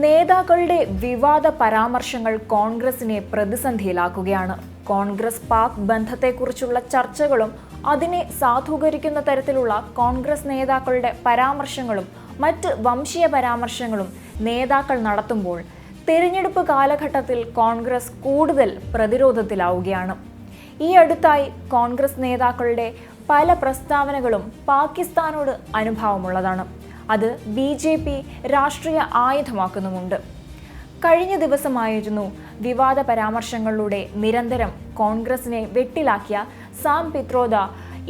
നേതാക്കളുടെ വിവാദ പരാമർശങ്ങൾ കോൺഗ്രസിനെ പ്രതിസന്ധിയിലാക്കുകയാണ്. കോൺഗ്രസ് പാക് ബന്ധത്തെക്കുറിച്ചുള്ള ചർച്ചകളും അതിനെ സാധൂകരിക്കുന്ന തരത്തിലുള്ള കോൺഗ്രസ് നേതാക്കളുടെ പരാമർശങ്ങളും മറ്റ് വംശീയ പരാമർശങ്ങളും നേതാക്കൾ നടത്തുമ്പോൾ തിരഞ്ഞെടുപ്പ് കാലഘട്ടത്തിൽ കോൺഗ്രസ് കൂടുതൽ പ്രതിരോധത്തിലാവുകയാണ്. ഈ അടുത്തായി കോൺഗ്രസ് നേതാക്കളുടെ പല പ്രസ്താവനകളും പാകിസ്ഥാനോട് അനുഭാവമുള്ളതാണ്. അത് BJP രാഷ്ട്രീയ ആയുധമാക്കുന്നുമുണ്ട്. കഴിഞ്ഞ ദിവസമായിരുന്നു വിവാദ പരാമർശങ്ങളിലൂടെ നിരന്തരം കോൺഗ്രസിനെ വെട്ടിലാക്കിയ Sam Pitroda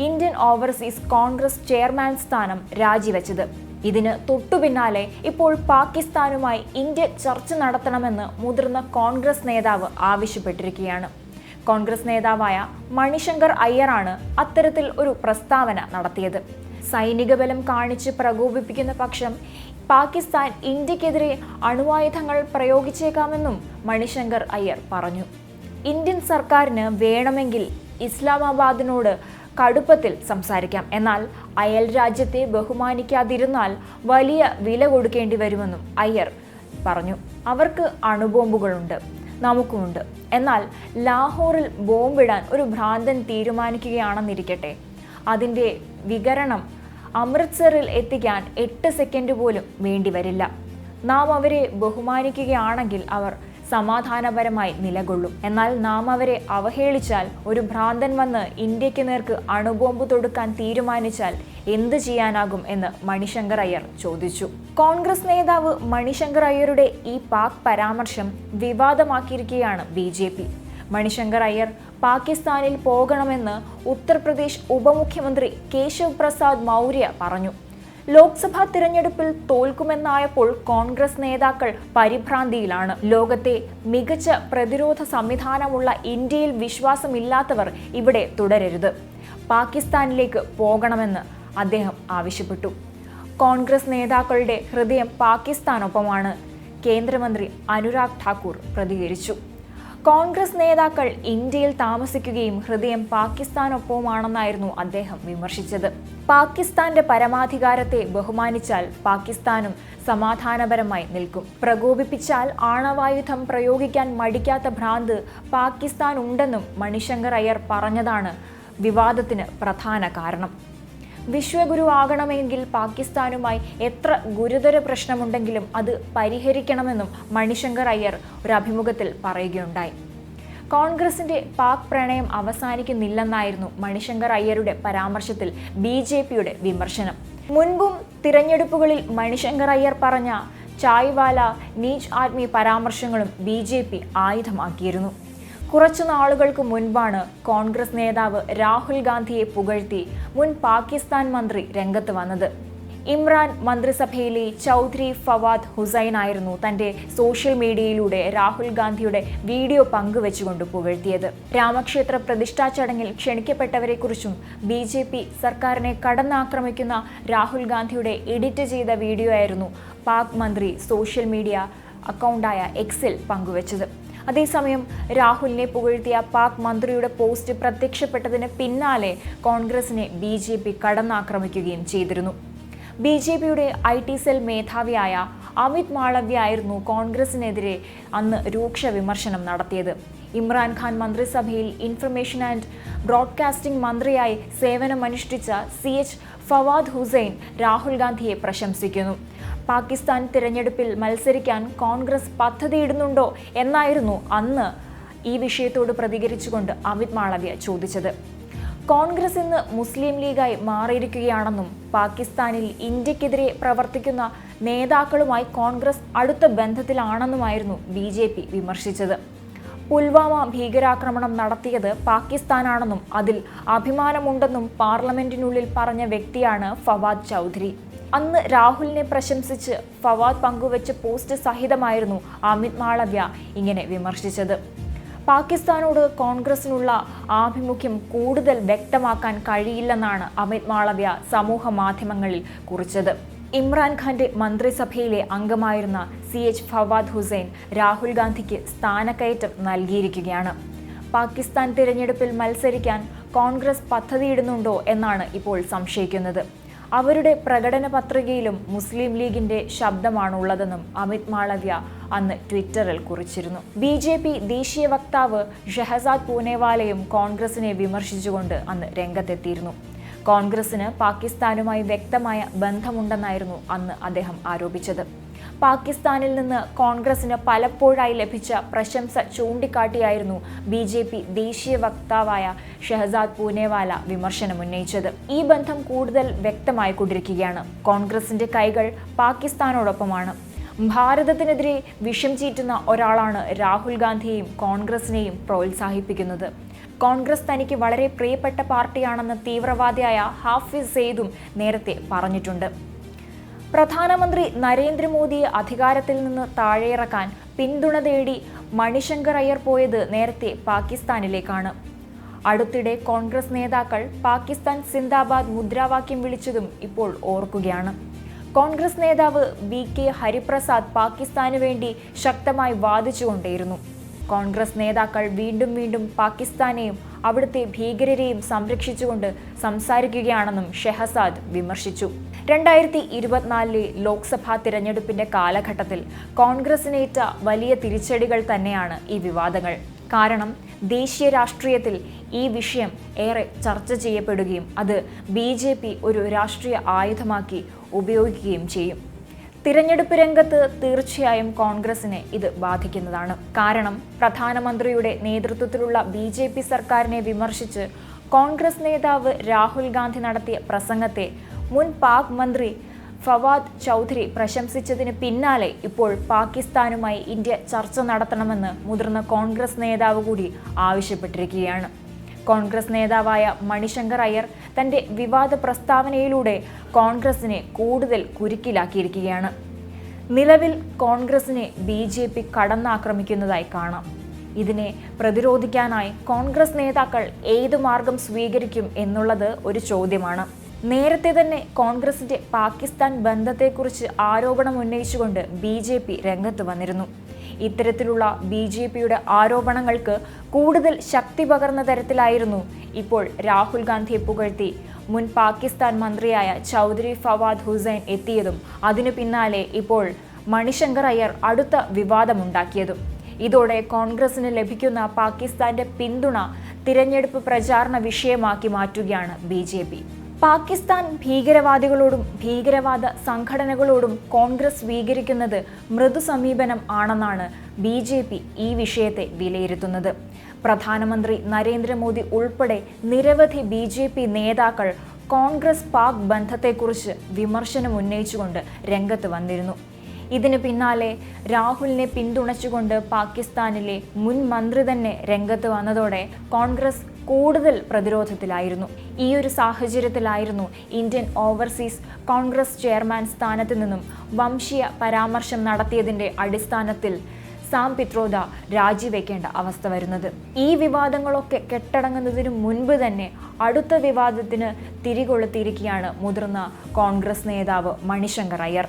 Indian overseas Congress chairman സ്ഥാനം രാജിവെച്ചത്. ഇതിന് തൊട്ടുപിന്നാലെ ഇപ്പോൾ പാകിസ്ഥാനുമായി ഇന്ത്യ ചർച്ച നടത്തണമെന്ന് മുതിർന്ന കോൺഗ്രസ് നേതാവ് ആവശ്യപ്പെട്ടിരിക്കുകയാണ്. കോൺഗ്രസ് നേതാവായ മണിശങ്കർ അയ്യറാണ് അത്തരത്തിൽ ഒരു പ്രസ്താവന നടത്തിയത്. സൈനിക ബലം കാണിച്ച് പ്രകോപിപ്പിക്കുന്ന പക്ഷം പാകിസ്ഥാൻ ഇന്ത്യക്കെതിരെ അണുവായുധങ്ങൾ പ്രയോഗിച്ചേക്കാമെന്നും മണിശങ്കർ അയ്യർ പറഞ്ഞു. ഇന്ത്യൻ സർക്കാരിന് വേണമെങ്കിൽ ഇസ്ലാമാബാദിനോട് കടുപ്പത്തിൽ സംസാരിക്കാം, എന്നാൽ അയൽ രാജ്യത്തെ ബഹുമാനിക്കാതിരുന്നാൽ വലിയ വില കൊടുക്കേണ്ടി വരുമെന്നും അയ്യർ പറഞ്ഞു. അവർക്ക് അണുബോംബുകളുണ്ട്, നമുക്കുമുണ്ട്. എന്നാൽ ലാഹോറിൽ ബോംബിടാൻ ഒരു ഭ്രാന്തൻ തീരുമാനിക്കുകയാണെന്നിരിക്കട്ടെ, അതിൻ്റെ വികരണം അമൃത്സറിൽ എത്തിക്കാൻ 8 സെക്കൻഡ് പോലും വേണ്ടിവരില്ല. നാം അവരെ ബഹുമാനിക്കുകയാണെങ്കിൽ അവർ സമാധാനപരമായി നിലകൊള്ളും. എന്നാൽ നാം അവരെ അവഹേളിച്ചാൽ, ഒരു ഭ്രാന്തൻ വന്ന് ഇന്ത്യക്ക് നേർക്ക് അണുബോംബ് തൊടുക്കാൻ തീരുമാനിച്ചാൽ എന്ത് ചെയ്യാനാകും എന്ന് മണിശങ്കർ അയ്യർ ചോദിച്ചു. കോൺഗ്രസ് നേതാവ് മണിശങ്കർ അയ്യരുടെ ഈ പാക് പരാമർശം വിവാദമാക്കിയിരിക്കുകയാണ് BJP. മണിശങ്കർ അയ്യർ പാകിസ്ഥാനിൽ പോകണമെന്ന് ഉത്തർപ്രദേശ് ഉപമുഖ്യമന്ത്രി കേശവ് പ്രസാദ് മൗര്യ പറഞ്ഞു. ലോക്സഭാ തിരഞ്ഞെടുപ്പിൽ തോൽക്കുമെന്നായപ്പോൾ കോൺഗ്രസ് നേതാക്കൾ പരിഭ്രാന്തിയിലാണ്. ലോകത്തെ മികച്ച പ്രതിരോധ സംവിധാനമുള്ള ഇന്ത്യയിൽ വിശ്വാസമില്ലാത്തവർ ഇവിടെ തുടരരുത്, പാകിസ്ഥാനിലേക്ക് പോകണമെന്ന് അദ്ദേഹം ആവശ്യപ്പെട്ടു. കോൺഗ്രസ് നേതാക്കളുടെ ഹൃദയം പാകിസ്ഥാനൊപ്പമാണ്, കേന്ദ്രമന്ത്രി അനുരാഗ് ഠാക്കൂർ പ്രതികരിച്ചു. കോൺഗ്രസ് നേതാക്കൾ ഇന്ത്യയിൽ താമസിക്കുകയും ഹൃദയം പാകിസ്ഥാനൊപ്പവുമാണെന്നായിരുന്നു അദ്ദേഹം വിമർശിച്ചത്. പാകിസ്ഥാന്റെ പരമാധികാരത്തെ ബഹുമാനിച്ചാൽ പാകിസ്ഥാനും സമാധാനപരമായി നിൽക്കും. പ്രകോപിപ്പിച്ചാൽ ആണവായുധം പ്രയോഗിക്കാൻ മടിക്കാത്ത ഭ്രാന്ത് പാകിസ്ഥാൻ ഉണ്ടെന്നും മണിശങ്കർ അയ്യർ പറഞ്ഞതാണ് വിവാദത്തിന് പ്രധാന കാരണം. വിശ്വഗുരു ആകണമെങ്കിൽ പാകിസ്ഥാനുമായി എത്ര ഗുരുതര പ്രശ്നമുണ്ടെങ്കിലും അത് പരിഹരിക്കണമെന്നും മണിശങ്കർ അയ്യർ ഒരു അഭിമുഖത്തിൽ പറയുകയുണ്ടായി. കോൺഗ്രസിന്റെ പാക് പ്രണയം അവസാനിക്കുന്നില്ലെന്നായിരുന്നു മണിശങ്കർ അയ്യരുടെ പരാമർശത്തിൽ BJPയുടെ വിമർശനം. മുൻപും തിരഞ്ഞെടുപ്പുകളിൽ മണിശങ്കർ അയ്യർ പറഞ്ഞ ചായ്വാല, നീച്ച് ആദ്മി പരാമർശങ്ങളും BJP ആയുധമാക്കിയിരുന്നു. കുറച്ചു നാളുകൾക്ക് മുൻപാണ് കോൺഗ്രസ് നേതാവ് രാഹുൽ ഗാന്ധിയെ പുകഴ്ത്തി മുൻ പാകിസ്ഥാൻ മന്ത്രി രംഗത്ത് വന്നത്. ഇമ്രാൻ മന്ത്രിസഭയിലെ ചൗധരി ഫവാദ് ഹുസൈൻ ആയിരുന്നു തന്റെ സോഷ്യൽ മീഡിയയിലൂടെ രാഹുൽ ഗാന്ധിയുടെ വീഡിയോ പങ്കുവെച്ചുകൊണ്ട് പുകഴ്ത്തിയത്. രാമക്ഷേത്ര പ്രതിഷ്ഠാ ചടങ്ങിൽ ക്ഷണിക്കപ്പെട്ടവരെക്കുറിച്ചും BJP സർക്കാരിനെ കടന്നാക്രമിക്കുന്ന രാഹുൽ ഗാന്ധിയുടെ എഡിറ്റ് ചെയ്ത വീഡിയോ ആയിരുന്നു പാക് മന്ത്രി സോഷ്യൽ മീഡിയ അക്കൗണ്ടായ എക്സിൽ പങ്കുവച്ചത്. അതേസമയം രാഹുലിനെ പുകഴ്ത്തിയ പാക് മന്ത്രിയുടെ പോസ്റ്റ് പ്രത്യക്ഷപ്പെട്ടതിന് പിന്നാലെ കോൺഗ്രസിനെ BJP കടന്നാക്രമിക്കുകയും ചെയ്തിരുന്നു. BJPയുടെ IT സെൽ മേധാവിയായ അമിത് മാളവ്യ ആയിരുന്നു കോൺഗ്രസിനെതിരെ അന്ന് രൂക്ഷ വിമർശനം നടത്തിയത്. ഇമ്രാൻഖാൻ മന്ത്രിസഭയിൽ ഇൻഫർമേഷൻ ആൻഡ് ബ്രോഡ്കാസ്റ്റിംഗ് മന്ത്രിയായി സേവനമനുഷ്ഠിച്ച CH ഫവാദ് ഹുസൈൻ രാഹുൽ ഗാന്ധിയെ പ്രശംസിക്കുന്നു. പാകിസ്ഥാൻ തിരഞ്ഞെടുപ്പിൽ മത്സരിക്കാൻ കോൺഗ്രസ് പദ്ധതിയിടുന്നുണ്ടോ എന്നായിരുന്നു അന്ന് ഈ വിഷയത്തോട് പ്രതികരിച്ചുകൊണ്ട് അമിത് മാളവ്യ ചോദിച്ചത്. കോൺഗ്രസ് ഇന്ന് മുസ്ലിം ലീഗായി മാറിയിരിക്കുകയാണെന്നും പാകിസ്ഥാനിൽ ഇന്ത്യക്കെതിരെ പ്രവർത്തിക്കുന്ന നേതാക്കളുമായി കോൺഗ്രസ് അടുത്ത ബന്ധത്തിലാണെന്നുമായിരുന്നു BJP വിമർശിച്ചത്. പുൽവാമ ഭീകരാക്രമണം നടത്തിയത് പാകിസ്ഥാനാണെന്നും അതിൽ അഭിമാനമുണ്ടെന്നും പാർലമെന്റിനുള്ളിൽ പറഞ്ഞ വ്യക്തിയാണ് ഫവാദ് ചൗധരി. അന്ന് രാഹുലിനെ പ്രശംസിച്ച് ഫവാദ് പങ്കുവച്ച പോസ്റ്റ് സഹിതമായിരുന്നു അമിത് മാളവ്യ ഇങ്ങനെ വിമർശിച്ചത്. പാകിസ്ഥാനോട് കോൺഗ്രസിനുള്ള ആഭിമുഖ്യം കൂടുതൽ വ്യക്തമാക്കാൻ കഴിയില്ലെന്നാണ് അമിത് മാളവ്യ സമൂഹ മാധ്യമങ്ങളിൽ കുറിച്ചത്. ഇമ്രാൻഖാന്റെ മന്ത്രിസഭയിലെ അംഗമായിരുന്ന CH ഫവാദ് ഹുസൈൻ രാഹുൽ ഗാന്ധിക്ക് സ്ഥാനക്കയറ്റം നൽകിയിരിക്കുകയാണ്. പാകിസ്ഥാൻ തിരഞ്ഞെടുപ്പിൽ മത്സരിക്കാൻ കോൺഗ്രസ് പദ്ധതിയിടുന്നുണ്ടോ എന്നാണ് ഇപ്പോൾ സംശയിക്കുന്നത്. അവരുടെ പ്രകടന പത്രികയിലും മുസ്ലിം ലീഗിന്റെ ശബ്ദമാണുള്ളതെന്നും അമിത് മാളവ്യ അന്ന് ട്വിറ്ററിൽ കുറിച്ചിരുന്നു. BJP ദേശീയ വക്താവ് ഷെഹസാദ് പൂനെവാലയും കോൺഗ്രസിനെ വിമർശിച്ചുകൊണ്ട് അന്ന് രംഗത്തെത്തിയിരുന്നു. കോൺഗ്രസിന് പാകിസ്ഥാനുമായി വ്യക്തമായ ബന്ധമുണ്ടെന്നായിരുന്നു അന്ന് അദ്ദേഹം ആരോപിച്ചത്. പാകിസ്ഥാനിൽ നിന്ന് കോൺഗ്രസിന് പലപ്പോഴായി ലഭിച്ച പ്രശംസ ചൂണ്ടിക്കാട്ടിയായിരുന്നു BJP ദേശീയ വക്താവായ ഷെഹസാദ് പൂനെവാല വിമർശനമുന്നയിച്ചത്. ഈ ബന്ധം കൂടുതൽ വ്യക്തമായിക്കൊണ്ടിരിക്കുകയാണ്. കോൺഗ്രസിന്റെ കൈകൾ പാകിസ്ഥാനോടൊപ്പമാണ്. ഭാരതത്തിനെതിരെ വിഷം ചീറ്റുന്ന ഒരാളാണ് രാഹുൽ ഗാന്ധിയെയും കോൺഗ്രസിനെയും പ്രോത്സാഹിപ്പിക്കുന്നത്. കോൺഗ്രസ് തനിക്ക് വളരെ പ്രിയപ്പെട്ട പാർട്ടിയാണെന്ന് തീവ്രവാദിയായ ഹാഫിസ് സെയ്ദും നേരത്തെ പറഞ്ഞിട്ടുണ്ട്. പ്രധാനമന്ത്രി നരേന്ദ്രമോദിയെ അധികാരത്തിൽ നിന്ന് താഴെയിറക്കാൻ പിന്തുണ തേടി മണിശങ്കർ അയ്യർ പോയത് നേരത്തെ പാകിസ്ഥാനിലേക്കാണ്. അടുത്തിടെ കോൺഗ്രസ് നേതാക്കൾ പാകിസ്ഥാൻ സിന്ദാബാദ് മുദ്രാവാക്യം വിളിച്ചതും ഇപ്പോൾ ഓർക്കുകയാണ്. കോൺഗ്രസ് നേതാവ് VK ഹരിപ്രസാദ് പാകിസ്ഥാനു വേണ്ടി ശക്തമായി വാദിച്ചുകൊണ്ടേയിരുന്നു. കോൺഗ്രസ് നേതാക്കൾ വീണ്ടും വീണ്ടും പാകിസ്ഥാനെയും അവിടുത്തെ ഭീകരരെയും സംരക്ഷിച്ചുകൊണ്ട് സംസാരിക്കുകയാണെന്നും ഷെഹസാദ് വിമർശിച്ചു. 2024 ലോക്സഭാ തിരഞ്ഞെടുപ്പിന്റെ കാലഘട്ടത്തിൽ കോൺഗ്രസിനേറ്റ വലിയ തിരിച്ചടികൾ തന്നെയാണ് ഈ വിവാദങ്ങൾ. കാരണം ദേശീയ രാഷ്ട്രീയത്തിൽ ഈ വിഷയം ഏറെ ചർച്ച ചെയ്യപ്പെടുകയും അത് BJP ഒരു രാഷ്ട്രീയ ആയുധമാക്കി ഉപയോഗിക്കുകയും ചെയ്യും. തിരഞ്ഞെടുപ്പ് രംഗത്ത് തീർച്ചയായും കോൺഗ്രസിനെ ഇത് ബാധിക്കുന്നതാണ്. കാരണം പ്രധാനമന്ത്രിയുടെ നേതൃത്വത്തിലുള്ള BJP സർക്കാരിനെ വിമർശിച്ച് കോൺഗ്രസ് നേതാവ് രാഹുൽ ഗാന്ധി നടത്തിയ പ്രസംഗത്തെ മുൻ പാക് മന്ത്രി ഫവാദ് ചൗധരി പ്രശംസിച്ചതിന് പിന്നാലെ ഇപ്പോൾ പാകിസ്ഥാനുമായി ഇന്ത്യ ചർച്ച നടത്തണമെന്ന് മുതിർന്ന കോൺഗ്രസ് നേതാവ് കൂടി ആവശ്യപ്പെട്ടിരിക്കുകയാണ്. കോൺഗ്രസ് നേതാവായ മണിശങ്കർ അയ്യർ തന്റെ വിവാദ പ്രസ്താവനയിലൂടെ കോൺഗ്രസിനെ കൂടുതൽ കുരുക്കിലാക്കിയിരിക്കുകയാണ്. നിലവിൽ കോൺഗ്രസിനെ BJP കടന്നാക്രമിക്കുന്നതായി കാണാം. ഇതിനെ പ്രതിരോധിക്കാനായി കോൺഗ്രസ് നേതാക്കൾ ഏതു മാർഗം സ്വീകരിക്കും എന്നുള്ളത് ഒരു ചോദ്യമാണ്. നേരത്തെ തന്നെ കോൺഗ്രസിന്റെ പാകിസ്ഥാൻ ബന്ധത്തെക്കുറിച്ച് ആരോപണം ഉന്നയിച്ചുകൊണ്ട് BJP രംഗത്ത് വന്നിരുന്നു. ഇത്തരത്തിലുള്ള BJPയുടെ ആരോപണങ്ങൾക്ക് കൂടുതൽ ശക്തി പകർന്ന തരത്തിലായിരുന്നു ഇപ്പോൾ രാഹുൽ ഗാന്ധിയെ പുകഴ്ത്തി മുൻ പാകിസ്ഥാൻ മന്ത്രിയായ ചൗധരി ഫവാദ് ഹുസൈൻ എത്തിയതും അതിനു പിന്നാലെ ഇപ്പോൾ മണിശങ്കർ അയ്യർ അടുത്ത വിവാദമുണ്ടാക്കിയതും. ഇതോടെ കോൺഗ്രസിന് ലഭിക്കുന്ന പാകിസ്ഥാന്റെ പിന്തുണ തിരഞ്ഞെടുപ്പ് പ്രചാരണ വിഷയമാക്കി മാറ്റുകയാണ് BJP. പാകിസ്ഥാൻ ഭീകരവാദികളോടും ഭീകരവാദ സംഘടനകളോടും കോൺഗ്രസ് സ്വീകരിക്കുന്നത് മൃദു സമീപനം ആണെന്നാണ് BJP ഈ വിഷയത്തെ വിലയിരുത്തുന്നത്. പ്രധാനമന്ത്രി നരേന്ദ്രമോദി ഉൾപ്പെടെ നിരവധി BJP നേതാക്കൾ കോൺഗ്രസ് പാക് ബന്ധത്തെക്കുറിച്ച് വിമർശനം ഉന്നയിച്ചുകൊണ്ട് രംഗത്ത് വന്നിരുന്നു. ഇതിന് പിന്നാലെ രാഹുലിനെ പിന്തുണച്ചുകൊണ്ട് പാകിസ്ഥാനിലെ മുൻ മന്ത്രി തന്നെ രംഗത്ത് വന്നതോടെ കോൺഗ്രസ് കൂടുതൽ പ്രതിരോധത്തിലായിരുന്നു. ഈ ഒരു സാഹചര്യത്തിലായിരുന്നു ഇന്ത്യൻ ഓവർസീസ് കോൺഗ്രസ് ചെയർമാൻ സ്ഥാനത്ത് നിന്നും വംശീയ പരാമർശം നടത്തിയതിൻ്റെ അടിസ്ഥാനത്തിൽ സാം പിത്രോദ രാജിവെക്കേണ്ട അവസ്ഥ വരുന്നത്. ഈ വിവാദങ്ങളൊക്കെ കെട്ടടങ്ങുന്നതിനു മുൻപ് തന്നെ അടുത്ത വിവാദത്തിന് തിരികൊളുത്തിയിരിക്കുകയാണ് മുതിർന്ന കോൺഗ്രസ് നേതാവ് മണിശങ്കർ അയ്യർ.